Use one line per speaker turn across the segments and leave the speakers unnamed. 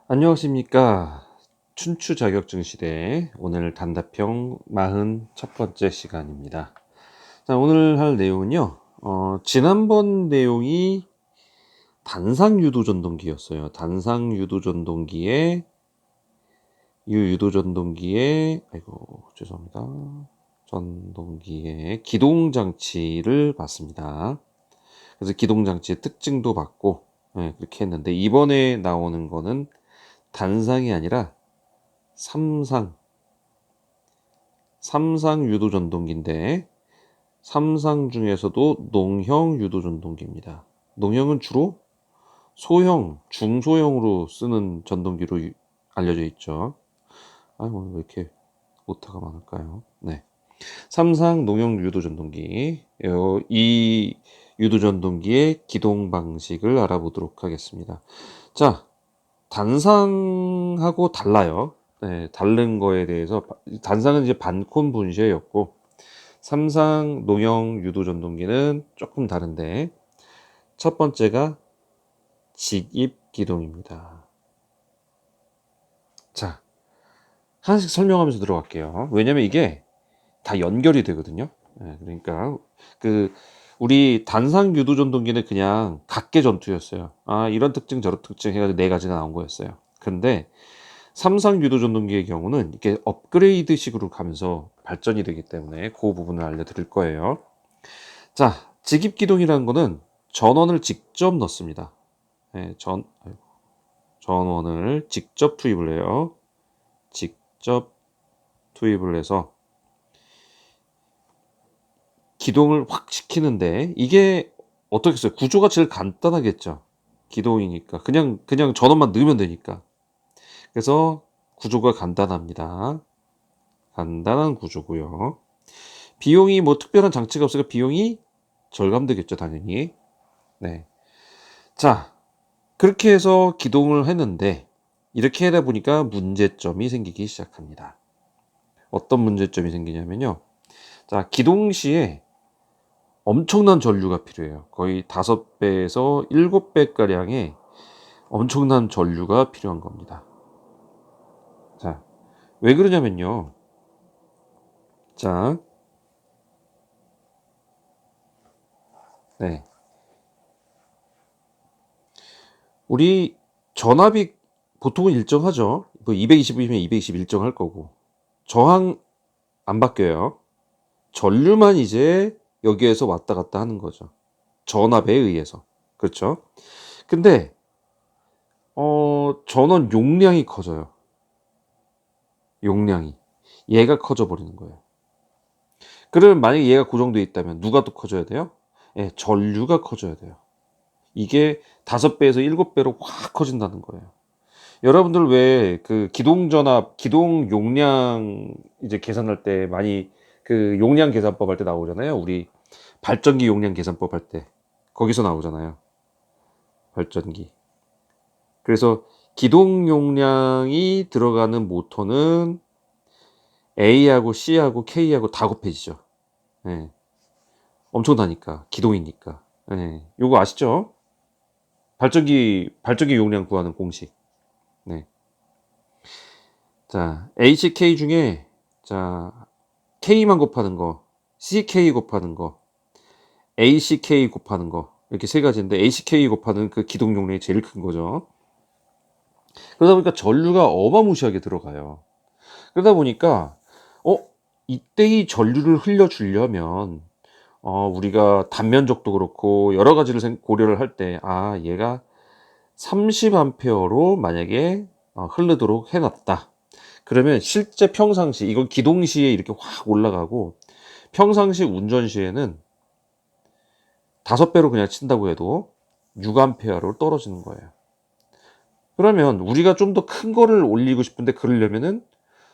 안녕하십니까. 춘추 자격증 시대 오늘 단답형 41번째 시간입니다. 자, 오늘 할 내용은요. 지난번 내용이 단상유도전동기였어요. 단상유도전동기의 아이고 죄송합니다. 전동기의 기동장치를 봤습니다. 그래서 기동장치의 특징도 봤고, 그렇게 했는데 이번에 나오는 거는 단상이 아니라 삼상 유도전동기인데, 삼상 중에서도 농형 유도전동기입니다. 농형은 주로 소형, 중소형으로 쓰는 전동기로 알려져 있죠. 오늘 왜 이렇게 오타가 많을까요? 네. 삼상 농형 유도전동기. 이 유도전동기의 기동 방식을 알아보도록 하겠습니다. 자, 단상하고 달라요. 네, 다른 거에 대해서 단상은 이제 반콘 분쇄였고, 삼상 농형 유도전동기는 조금 다른데, 첫 번째가 직입 기동입니다. 자, 하나씩 설명하면서 들어갈게요. 왜냐면 이게 다 연결이 되거든요. 그러니까 우리 단상 유도전동기는 그냥 각계 전투였어요. 이런 특징 저런 특징 해가지고 네 가지가 나온 거였어요. 근데 삼상 유도전동기의 경우는 이렇게 업그레이드 식으로 가면서 발전이 되기 때문에 그 부분을 알려드릴 거예요. 자, 직입기동이라는 거는 전원을 직접 넣습니다. 전원을 직접 투입을 해요. 직접 투입을 해서 기동을 확 시키는데, 이게 어떻게 써요? 구조가 제일 간단하겠죠. 기동이니까 그냥 전원만 넣으면 되니까. 그래서 구조가 간단합니다. 간단한 구조고요. 비용이 뭐 특별한 장치가 없으니까 비용이 절감되겠죠, 당연히. 네. 자, 그렇게 해서 기동을 했는데, 이렇게 하다 보니까 문제점이 생기기 시작합니다. 어떤 문제점이 생기냐면요. 자, 기동 시에 엄청난 전류가 필요해요. 거의 5배에서 7배가량의 엄청난 전류가 필요한 겁니다. 자, 왜 그러냐면요. 자, 네. 우리 전압이 보통은 일정하죠. 뭐 220이면 220 일정할 거고. 저항 안 바뀌어요. 전류만 이제 여기에서 왔다 갔다 하는 거죠. 전압에 의해서. 그렇죠? 근데 전원 용량이 커져요. 용량이. 얘가 커져 버리는 거예요. 그러면 만약에 얘가 고정되어 있다면 누가 더 커져야 돼요? 전류가 커져야 돼요. 이게 5배에서 7배로 확 커진다는 거예요. 여러분들 왜 그 기동전압, 기동 용량 이제 계산할 때 많이 그 용량 계산법 할 때 나오잖아요. 우리 발전기 용량 계산법 할 때 거기서 나오잖아요. 발전기. 그래서 기동 용량이 들어가는 모터는 A하고 C하고 K하고 다 곱해지죠. 네. 엄청나니까 기동이니까. 네. 요거 아시죠? 발전기 용량 구하는 공식. 네. 자, HK 중에 자, K만 곱하는 거, CK 곱하는 거, ACK 곱하는 거, 이렇게 세 가지인데 ACK 곱하는 그 기동 용량이 제일 큰 거죠. 그러다 보니까 전류가 어마무시하게 들어가요. 그러다 보니까 이때 이 전류를 흘려주려면 우리가 단면적도 그렇고 여러 가지를 고려를 할 때 얘가 30A로 만약에 흐르도록 해놨다. 그러면 실제 평상시, 이건 기동 시에 이렇게 확 올라가고, 평상시 운전 시에는 5배로 그냥 친다고 해도 6A로 떨어지는 거예요. 그러면 우리가 좀 더 큰 거를 올리고 싶은데 그러려면은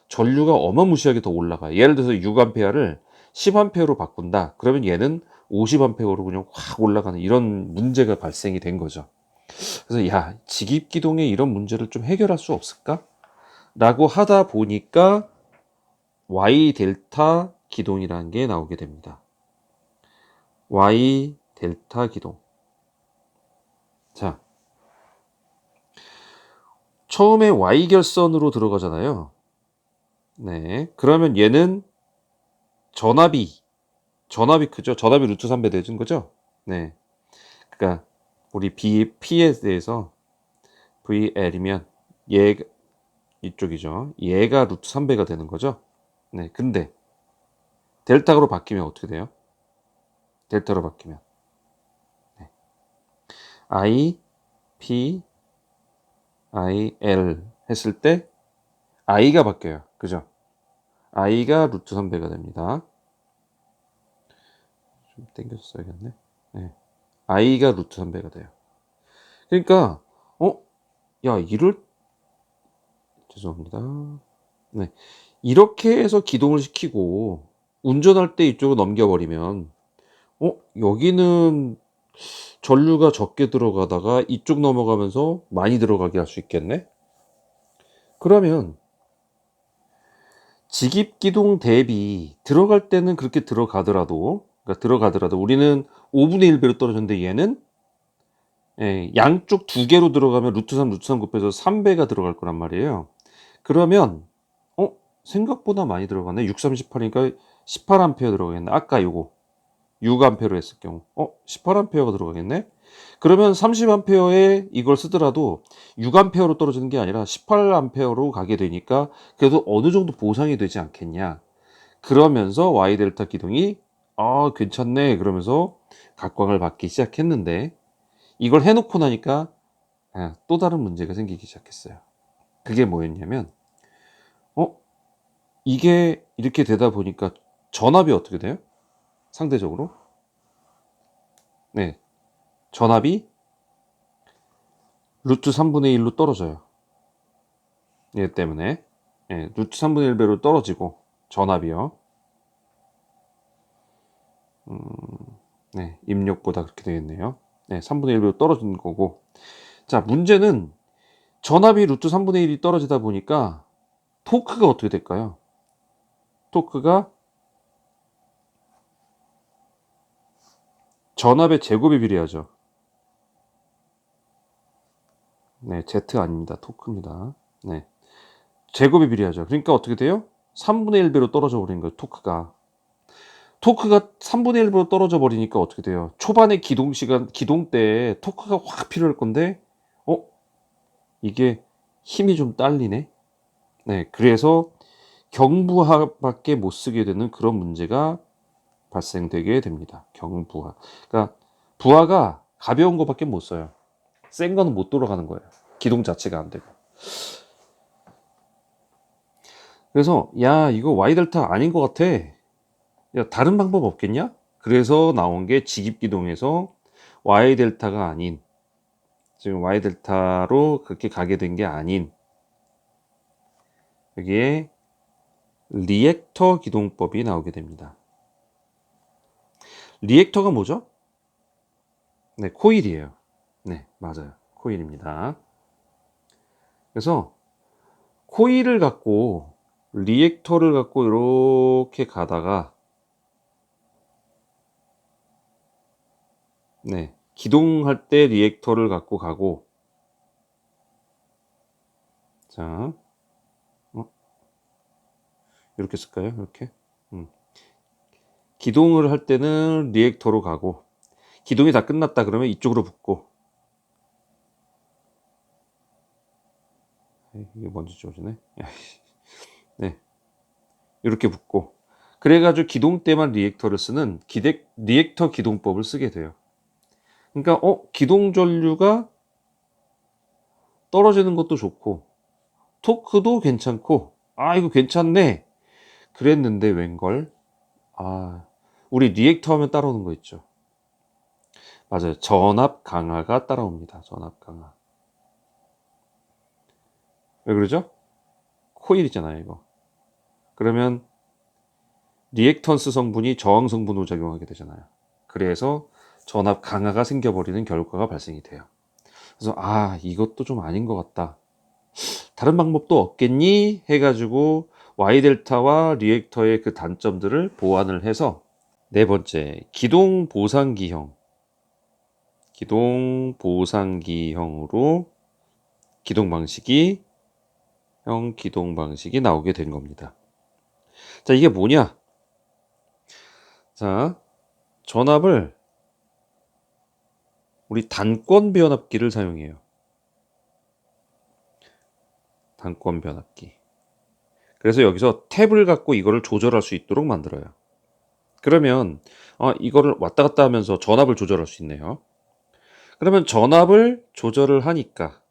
전류가 어마무시하게 더 올라가요. 예를 들어서 6A를 10A로 바꾼다. 그러면 얘는 50A로 그냥 확 올라가는 이런 문제가 발생이 된 거죠. 그래서 직입기동에 이런 문제를 좀 해결할 수 없을까? 라고 하다 보니까 Y 델타 기동이라는 게 나오게 됩니다. Y 델타 기동. 자, 처음에 Y결선으로 들어가잖아요. 네. 그러면 얘는 전압이 크죠. 전압이 루트 3배 되는 거죠. 네. 그러니까 우리 P에 대해서 VL이면 얘가 이쪽이죠. 얘가 루트 3배가 되는 거죠. 네. 근데 델타로 바뀌면 어떻게 돼요? 델타로 바뀌면 네. I, P, I, L 했을 때 I가 바뀌어요. 그죠? I가 루트 3배가 됩니다. 좀 당겨서 써야겠네. 네. I가 루트 3배가 돼요. 그러니까 야, 죄송합니다. 네. 이렇게 해서 기동을 시키고 운전할 때 이쪽으로 넘겨버리면 여기는 전류가 적게 들어가다가 이쪽 넘어가면서 많이 들어가게 할 수 있겠네? 그러면 직입기동 대비 들어갈 때는 그렇게 들어가더라도 우리는 5분의 1배로 떨어졌는데 얘는 양쪽 두 개로 들어가면 루트 3 곱해서 3배가 들어갈 거란 말이에요. 그러면 생각보다 많이 들어가네. 6, 3, 18이니까 18A 들어가겠네. 아까 요거 6A로 했을 경우 18A가 들어가겠네. 그러면 30A에 이걸 쓰더라도 6A로 떨어지는 게 아니라 18A로 가게 되니까 그래도 어느 정도 보상이 되지 않겠냐. 그러면서 Y 델타 기동이 괜찮네 그러면서 각광을 받기 시작했는데 이걸 해놓고 나니까 또 다른 문제가 생기기 시작했어요. 그게 뭐였냐면 이게 이렇게 되다 보니까 전압이 어떻게 돼요? 상대적으로 네, 전압이 루트 3분의 1로 떨어져요. 얘 때문에 루트 3분의 1배로 떨어지고 전압이요. 네, 입력보다 그렇게 되겠네요. 네, 3분의 1배로 떨어지는 거고. 자, 문제는 전압이 루트 3분의 1이 떨어지다 보니까 토크가 어떻게 될까요? 토크가 전압의 제곱에 비례하죠. 네, Z 아닙니다. 토크입니다. 네. 제곱에 비례하죠. 그러니까 어떻게 돼요? 3분의 1배로 떨어져 버리는 거예요, 토크가. 토크가 3분의 1배로 떨어져 버리니까 어떻게 돼요? 초반에 기동 때 토크가 확 필요할 건데, 이게 힘이 좀 딸리네? 네, 그래서 경부하밖에 못 쓰게 되는 그런 문제가 발생되게 됩니다. 경부하. 그러니까 부하가 가벼운 거밖에 못 써요. 센 거는 못 돌아가는 거예요. 기동 자체가 안 되고. 그래서 야 이거 Y 델타 아닌 것 같아. 야 다른 방법 없겠냐? 그래서 나온 게 직입기동에서 Y 델타가 아닌 지금 Y 델타로 그렇게 가게 된 게 아닌 여기에 리액터 기동법이 나오게 됩니다. 리액터가 뭐죠? 네, 코일이에요. 네, 맞아요. 코일입니다. 그래서 코일을 갖고 리액터를 갖고 이렇게 가다가 네, 기동할 때 리액터를 갖고 가고 자, 이렇게 쓸까요? 이렇게 기동을 할 때는 리액터로 가고 기동이 다 끝났다 그러면 이쪽으로 붙고 이게 먼저 지워지네. 네, 이렇게 붙고 그래가지고 기동 때만 리액터를 쓰는 리액터 기동법을 쓰게 돼요. 그러니까 기동 전류가 떨어지는 것도 좋고 토크도 괜찮고 이거 괜찮네 그랬는데 웬걸 우리 리액터 하면 따라오는 거 있죠. 맞아요. 전압 강화가 따라옵니다. 전압 강화. 왜 그러죠? 코일이잖아요, 이거. 그러면 리액턴스 성분이 저항 성분으로 작용하게 되잖아요. 그래서 전압 강화가 생겨버리는 결과가 발생이 돼요. 그래서 이것도 좀 아닌 것 같다. 다른 방법도 없겠니? 해가지고 Y 델타와 리액터의 그 단점들을 보완을 해서 네 번째 기동 보상기형으로 기동 방식이 나오게 된 겁니다. 자, 이게 뭐냐? 자, 전압을 우리 단권 변압기를 사용해요. 단권 변압기. 그래서 여기서 탭을 갖고 이거를 조절할 수 있도록 만들어요. 그러면 이거를 왔다 갔다 하면서 전압을 조절할 수 있네요. 그러면 전압을 조절을 하니까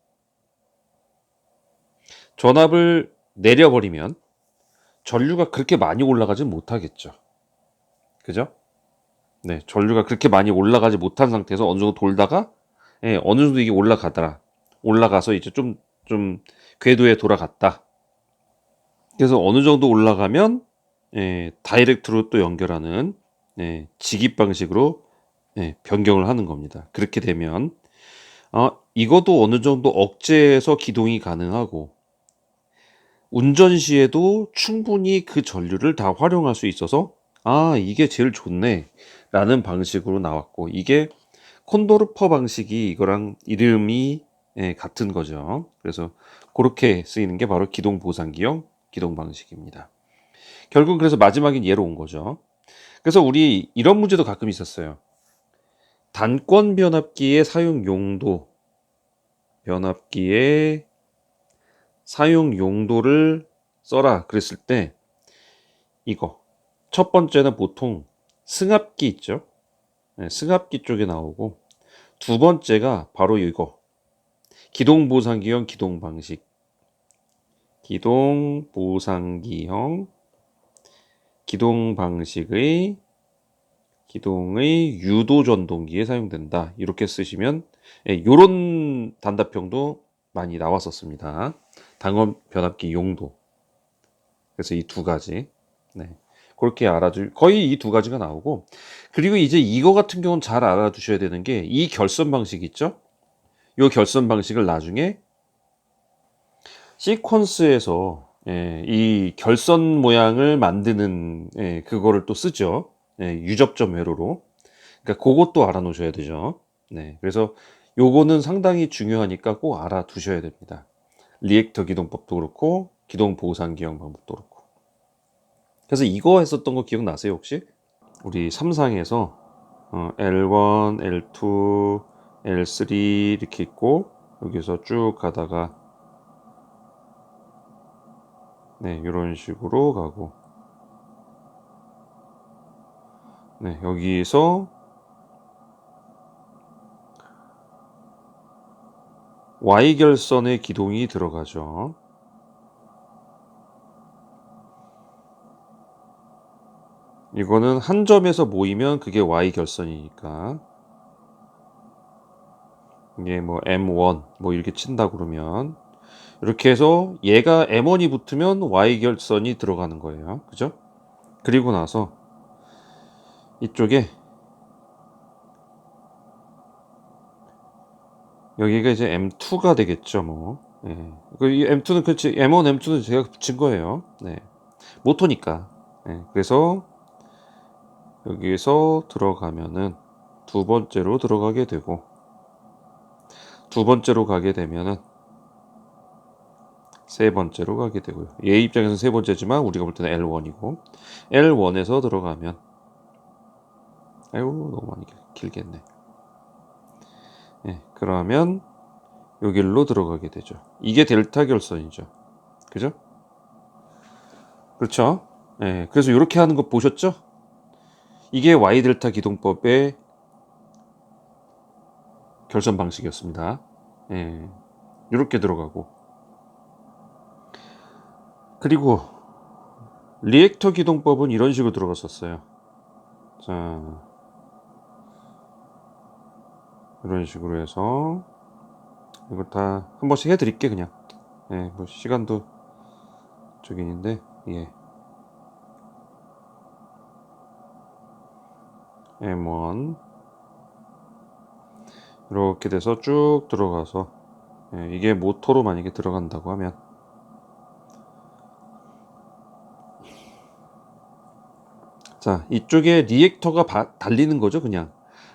전압을 내려버리면 전류가 그렇게 많이 올라가진 못하겠죠. 그죠? 네, 전류가 그렇게 많이 올라가지 못한 상태에서 어느 정도 돌다가 어느 정도 이게 올라가서 이제 좀 궤도에 돌아갔다. 그래서 어느 정도 올라가면 다이렉트로 또 연결하는 직입 방식으로 변경을 하는 겁니다. 그렇게 되면 이것도 어느 정도 억제해서 기동이 가능하고 운전 시에도 충분히 그 전류를 다 활용할 수 있어서 이게 제일 좋네 라는 방식으로 나왔고, 이게 콘도르퍼 방식이 이거랑 이름이 같은 거죠. 그래서 그렇게 쓰이는 게 바로 기동 보상기형 기동 방식입니다. 결국 그래서 마지막엔 얘로 온 거죠. 그래서 우리 이런 문제도 가끔 있었어요. 단권 변압기의 사용 용도, 변압기의 사용 용도를 써라 그랬을 때, 이거 첫 번째는 보통 승합기 있죠. 승합기 쪽에 나오고, 두 번째가 바로 이거 기동 보상기형 기동 방식, 기동 보상기형 기동 방식의 기동의 유도 전동기에 사용된다. 이렇게 쓰시면 이런 단답형도 많이 나왔었습니다. 단권 변압기 용도. 그래서 이 두 가지. 그렇게 거의 이 두 가지가 나오고, 그리고 이제 이거 같은 경우는 잘 알아두셔야 되는 게 이 결선 방식 있죠? 이 결선 방식을 나중에 시퀀스에서 이 결선 모양을 만드는 그거를 또 쓰죠. 유접점 회로로. 그러니까 그것도 알아놓으셔야 되죠. 그래서 요거는 상당히 중요하니까 꼭 알아두셔야 됩니다. 리액터 기동법도 그렇고 기동 보상기형 방법도 그렇고. 그래서 이거 했었던 거 기억나세요 혹시? 우리 3상에서 L1, L2, L3 이렇게 있고, 여기서 쭉 가다가 이런 식으로 가고, 여기서 Y결선의 기동이 들어가죠. 이거는 한 점에서 모이면 그게 Y결선이니까, 이게 뭐 M1 뭐 이렇게 친다 그러면, 이렇게 해서 얘가 M1이 붙으면 Y결선이 들어가는 거예요. 그죠? 그리고 나서 이쪽에 여기가 이제 M2가 되겠죠, 뭐. 이 M2는 그렇지, M1, M2는 제가 붙인 거예요. 모토니까. 그래서 여기서 들어가면은 두 번째로 들어가게 되고, 두 번째로 가게 되면은 세 번째로 가게 되고요. 얘 입장에서는 세 번째지만 우리가 볼 때는 L1이고, L1에서 들어가면, 너무 많이 길겠네. 그러면 여기로 들어가게 되죠. 이게 델타 결선이죠. 그죠? 그렇죠? 그래서 이렇게 하는 거 보셨죠? 이게 Y 델타 기동법의 결선 방식이었습니다. 이렇게 들어가고, 그리고 리액터 기동법은 이런 식으로 들어갔었어요. 자, 이런 식으로 해서 이걸 다 한 번씩 해드릴게 그냥. 뭐 시간도 저기 있는데, M1 이렇게 돼서 쭉 들어가서, 이게 모터로 만약에 들어간다고 하면, 자, 이쪽에 리액터가 달리는 거죠. 그냥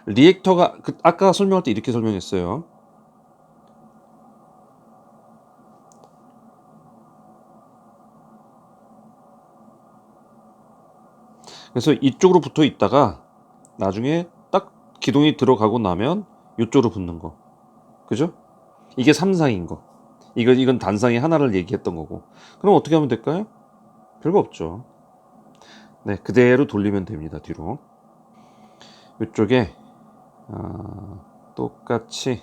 리액터가 아까 설명할 때 이렇게 설명했어요. 그래서 이쪽으로 붙어 있다가 나중에 딱 기둥이 들어가고 나면 이쪽으로 붙는 거. 그죠? 이게 3상인 거. 이건 단상이 하나를 얘기했던 거고. 그럼 어떻게 하면 될까요? 별거 없죠. 네, 그대로 돌리면 됩니다. 뒤로. 이쪽에 똑같이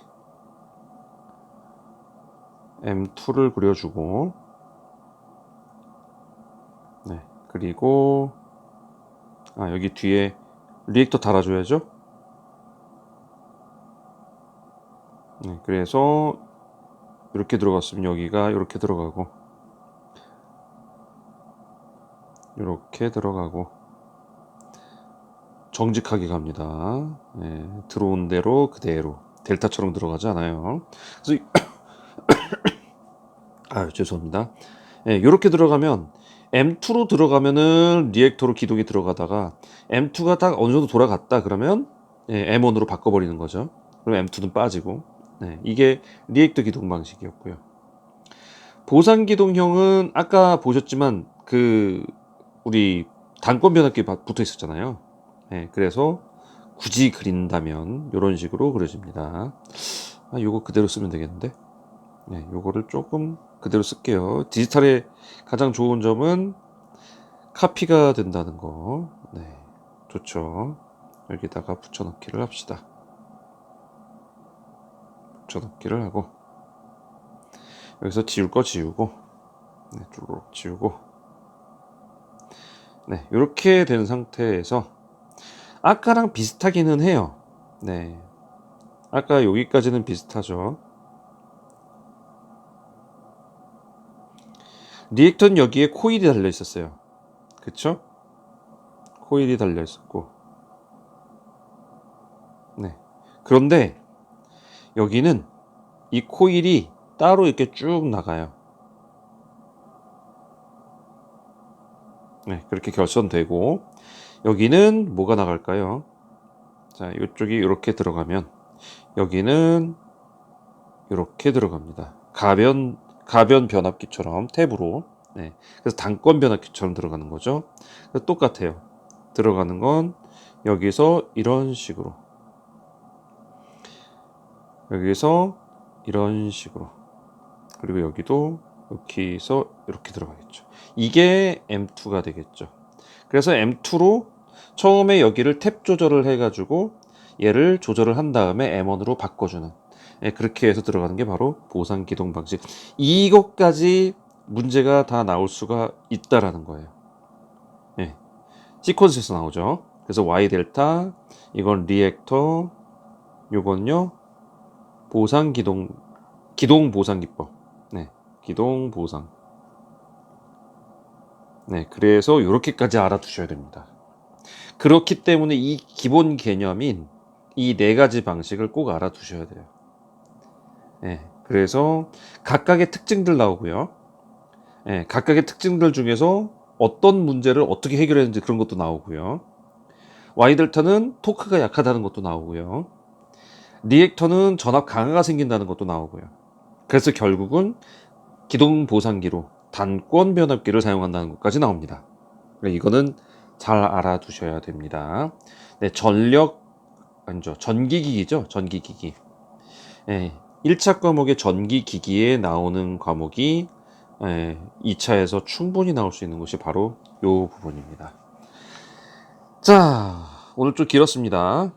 M2를 그려주고, 네, 그리고 여기 뒤에 리액터 달아줘야죠. 네, 그래서 이렇게 들어갔으면 여기가 이렇게 들어가고, 이렇게 들어가고, 정직하게 갑니다. 네, 들어온 대로 그대로 델타처럼 들어가지 않아요. 그래서 죄송합니다. 네, 이렇게 들어가면 M2로 들어가면은 리액터로 기둥이 들어가다가 M2가 딱 어느 정도 돌아갔다 그러면 M1으로 바꿔버리는 거죠. 그럼 M2는 빠지고, 네, 이게 리액터 기동 방식이었고요. 보상 기동형은 아까 보셨지만 우리 단권 변압기 붙어 있었잖아요. 네, 그래서 굳이 그린다면 이런 식으로 그려집니다. 요거 그대로 쓰면 되겠는데. 네, 요거를 조금 그대로 쓸게요. 디지털의 가장 좋은 점은 카피가 된다는 거. 네, 좋죠. 여기다가 붙여넣기를 합시다. 붙여넣기를 하고 여기서 지울 거 지우고, 네, 쭉 지우고, 네, 이렇게 된 상태에서 아까랑 비슷하기는 해요. 네, 아까 여기까지는 비슷하죠. 리액터는 여기에 코일이 달려 있었어요. 그쵸? 코일이 달려 있었고, 네. 그런데 여기는 이 코일이 따로 이렇게 쭉 나가요. 네, 그렇게 결선되고, 여기는 뭐가 나갈까요? 자, 이쪽이 이렇게 들어가면 여기는 이렇게 들어갑니다. 가변 변압기처럼 탭으로. 네, 그래서 단권 변압기처럼 들어가는 거죠. 똑같아요. 들어가는 건 여기서 이런 식으로, 여기서 이런 식으로, 그리고 여기도 여기서 이렇게 들어가겠죠. 이게 M2가 되겠죠. 그래서 M2로 처음에 여기를 탭 조절을 해가지고 얘를 조절을 한 다음에 M1으로 바꿔주는, 그렇게 해서 들어가는 게 바로 보상 기동 방식. 이것까지 문제가 다 나올 수가 있다라는 거예요. 예, 시퀀스에서 나오죠. 그래서 Y 델타, 이건 리액터, 요건요 보상 기동 보상 기법. 네, 기동 보상. 네, 그래서 이렇게까지 알아두셔야 됩니다. 그렇기 때문에 이 기본 개념인 이 네 가지 방식을 꼭 알아두셔야 돼요. 네, 그래서 각각의 특징들 나오고요. 네, 각각의 특징들 중에서 어떤 문제를 어떻게 해결했는지 그런 것도 나오고요. Y델타는 토크가 약하다는 것도 나오고요. 리액터는 전압 강화가 생긴다는 것도 나오고요. 그래서 결국은 기동 보상기로 단권 변압기를 사용한다는 것까지 나옵니다. 이거는 잘 알아두셔야 됩니다. 네, 전기기기죠. 전기기기. 네, 1차 과목의 전기기기에 나오는 과목이 2차에서 충분히 나올 수 있는 것이 바로 이 부분입니다. 자, 오늘 좀 길었습니다.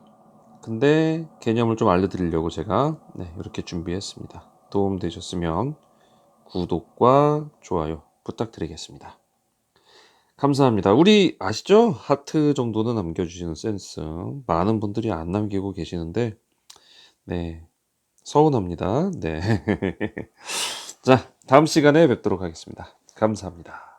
근데 개념을 좀 알려드리려고 제가 이렇게 준비했습니다. 도움 되셨으면 구독과 좋아요 부탁드리겠습니다. 감사합니다. 우리 아시죠? 하트 정도는 남겨주시는 센스. 많은 분들이 안 남기고 계시는데, 네, 서운합니다. 네. 자, 다음 시간에 뵙도록 하겠습니다. 감사합니다.